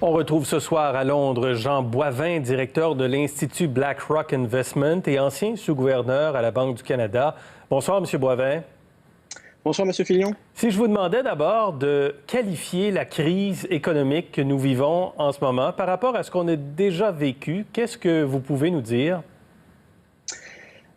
On retrouve ce soir à Londres Jean Boivin, directeur de l'Institut BlackRock Investment et ancien sous-gouverneur à la Banque du Canada. Bonsoir, M. Boivin. Bonsoir, M. Fillon. Si je vous demandais d'abord de qualifier la crise économique que nous vivons en ce moment par rapport à ce qu'on a déjà vécu, qu'est-ce que vous pouvez nous dire?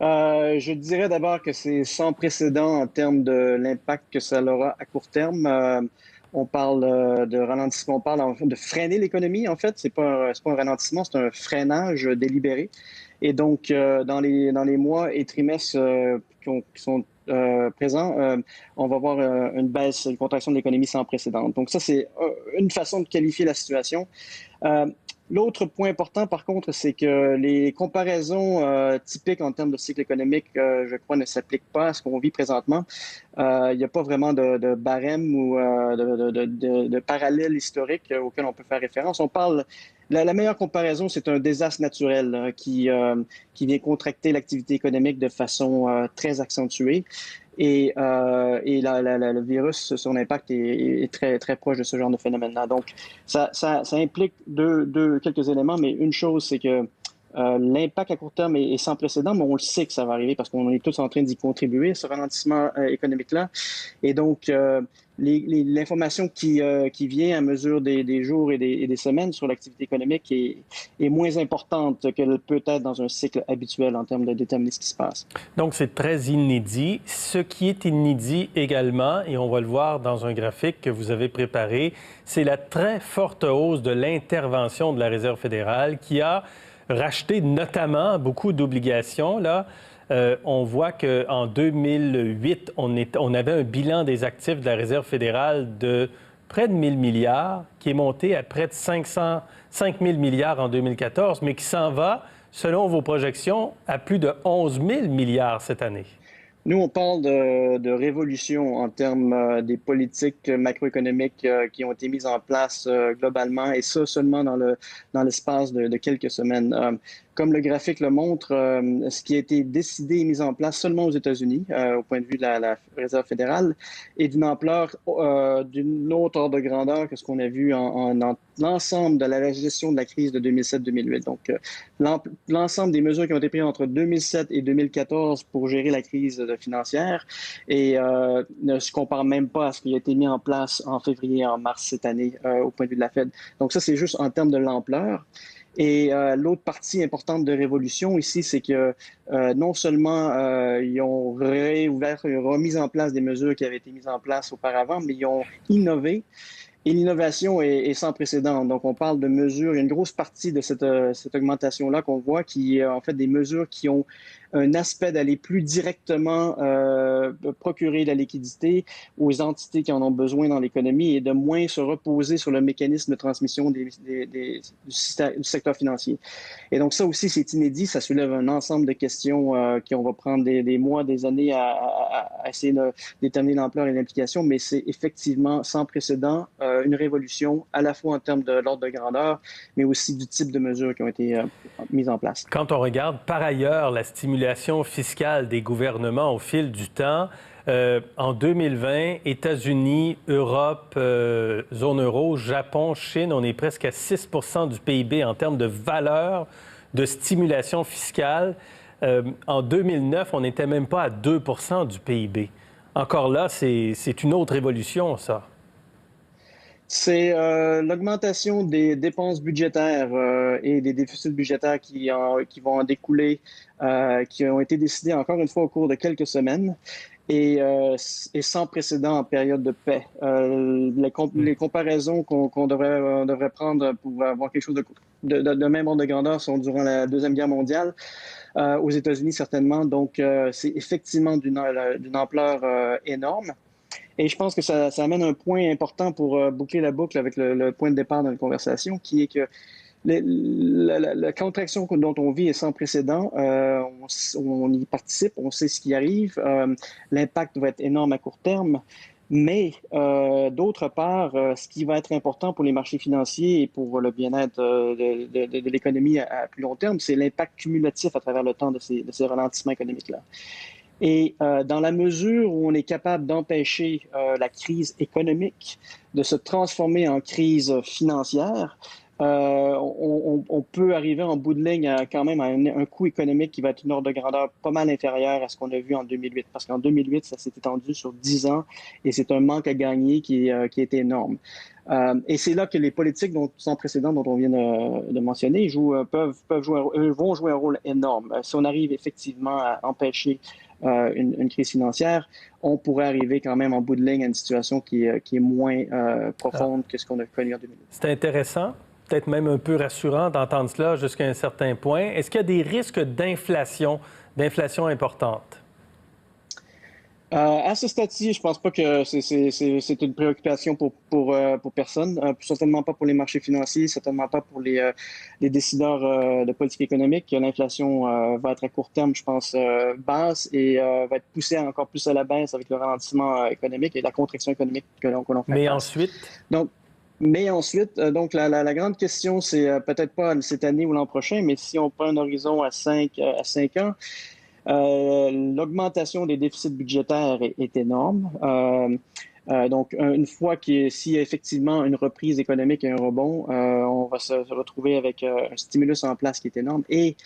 Je dirais d'abord que c'est sans précédent en termes de l'impact que ça aura à court terme. On parle de ralentissement, on parle de freiner l'économie, en fait. C'est pas un ralentissement, c'est un freinage délibéré. Et donc, dans les mois et trimestres qui sont présents, on va voir une baisse, une contraction de l'économie sans précédent. Donc ça, c'est une façon de qualifier la situation. L'autre point important, par contre, c'est que les comparaisons typiques en termes de cycle économique, je crois, ne s'appliquent pas à ce qu'on vit présentement. Il n'y a pas vraiment de barème ou de parallèle historique auquel on peut faire référence. On parle, la meilleure comparaison, c'est un désastre naturel qui vient contracter l'activité économique de façon très accentuée. Et le virus, son impact est très, très proche de ce genre de phénomène-là. Donc, ça implique quelques éléments, mais une chose, c'est que l'impact à court terme est sans précédent, mais on le sait que ça va arriver parce qu'on est tous en train d'y contribuer, ce ralentissement économique-là. Et donc, l'information qui vient à mesure des jours et des semaines sur l'activité économique est moins importante qu'elle peut être dans un cycle habituel en termes de déterminer ce qui se passe. Donc, c'est très inédit. Ce qui est inédit également, et on va le voir dans un graphique que vous avez préparé, c'est la très forte hausse de l'intervention de la Réserve fédérale qui a racheté notamment beaucoup d'obligations, là. On voit qu'en 2008, on avait un bilan des actifs de la Réserve fédérale de près de 1 000 milliards, qui est monté à près de 5 000 milliards en 2014, mais qui s'en va, selon vos projections, à plus de 11 000 milliards cette année. Nous, on parle de révolution en termes des politiques macroéconomiques qui ont été mises en place globalement, et ça seulement dans l'espace de quelques semaines. Comme le graphique le montre, ce qui a été décidé et mis en place seulement aux États-Unis, au point de vue de la Réserve fédérale, est d'une ampleur, d'une autre ordre de grandeur que ce qu'on a vu en l'ensemble de la gestion de la crise de 2007-2008. Donc, l'ensemble des mesures qui ont été prises entre 2007 et 2014 pour gérer la crise financière et ne se compare même pas à ce qui a été mis en place en février et en mars cette année au point de vue de la Fed. Donc ça, c'est juste en termes de l'ampleur. Et l'autre partie importante de révolution ici, c'est que non seulement ils ont remis en place des mesures qui avaient été mises en place auparavant, mais ils ont innové. Et l'innovation est sans précédent. Donc, on parle de mesures, il y a une grosse partie de cette augmentation-là qu'on voit qui est en fait des mesures qui ont un aspect d'aller plus directement procurer la liquidité aux entités qui en ont besoin dans l'économie et de moins se reposer sur le mécanisme de transmission du secteur financier. Et donc, ça aussi, c'est inédit. Ça soulève un ensemble de questions qu'on va prendre des mois, des années à essayer de déterminer l'ampleur et l'implication, mais c'est effectivement sans précédent une révolution, à la fois en termes de l'ordre de grandeur, mais aussi du type de mesures qui ont été mises en place. Quand on regarde par ailleurs la stimulation fiscale des gouvernements au fil du temps, en 2020, États-Unis, Europe, zone euro, Japon, Chine, on est presque à 6 % du PIB en termes de valeur de stimulation fiscale. En 2009, on n'était même pas à 2 % du PIB. Encore là, c'est une autre évolution, ça. C'est l'augmentation des dépenses budgétaires et des déficits budgétaires qui vont en découler, qui ont été décidés encore une fois au cours de quelques semaines et sans précédent en période de paix. Les comparaisons qu'on devrait prendre pour avoir quelque chose de même ordre de grandeur sont durant la Deuxième Guerre mondiale. Aux États-Unis, certainement. Donc, c'est effectivement d'une ampleur énorme. Et je pense que ça amène un point important pour boucler la boucle avec le point de départ de notre conversation, qui est que la contraction dont on vit est sans précédent. On y participe, on sait ce qui arrive. L'impact va être énorme à court terme. Mais d'autre part, ce qui va être important pour les marchés financiers et pour le bien-être de l'économie à plus long terme, c'est l'impact cumulatif à travers le temps de ces ralentissements économiques-là. Et dans la mesure où on est capable d'empêcher la crise économique, de se transformer en crise financière, on peut arriver en bout de ligne quand même à un coût économique qui va être une ordre de grandeur pas mal inférieure à ce qu'on a vu en 2008. Parce qu'en 2008, ça s'est étendu sur 10 ans et c'est un manque à gagner qui est énorme. Et c'est là que les politiques sans précédent dont on vient de mentionner vont jouer un rôle énorme. Si on arrive effectivement à empêcher une crise financière, on pourrait arriver quand même en bout de ligne à une situation qui est moins profonde que ce qu'on a connu en 2008. C'est intéressant, peut-être même un peu rassurant d'entendre cela jusqu'à un certain point. Est-ce qu'il y a des risques d'inflation importante? À ce stade-ci, je pense pas que c'est une préoccupation pour personne. Certainement pas pour les marchés financiers, certainement pas pour les décideurs de politique économique. L'inflation va être à court terme, je pense, basse et va être poussée encore plus à la baisse avec le ralentissement économique et la contraction économique que l'on fait Mais face. ensuite? Mais ensuite, la grande question, c'est peut-être pas cette année ou l'an prochain, mais si on prend un horizon à 5 ans, l'augmentation des déficits budgétaires est énorme. Donc, une fois s'il y a effectivement une reprise économique et un rebond, on va se retrouver avec un stimulus en place qui est énorme. Et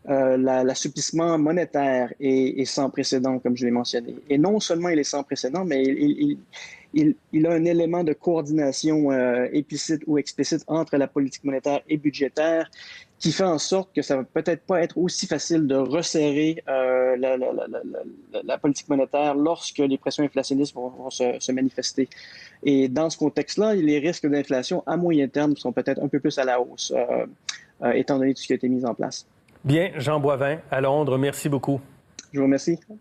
l'assouplissement monétaire est sans précédent, comme je l'ai mentionné. Et non seulement il est sans précédent, mais il a un élément de coordination implicite ou explicite entre la politique monétaire et budgétaire qui fait en sorte que ça va peut-être pas être aussi facile de resserrer la politique monétaire lorsque les pressions inflationnistes vont se manifester. Et dans ce contexte-là, les risques d'inflation à moyen terme sont peut-être un peu plus à la hausse, étant donné tout ce qui a été mis en place. Bien, Jean Boivin, à Londres, merci beaucoup. Je vous remercie.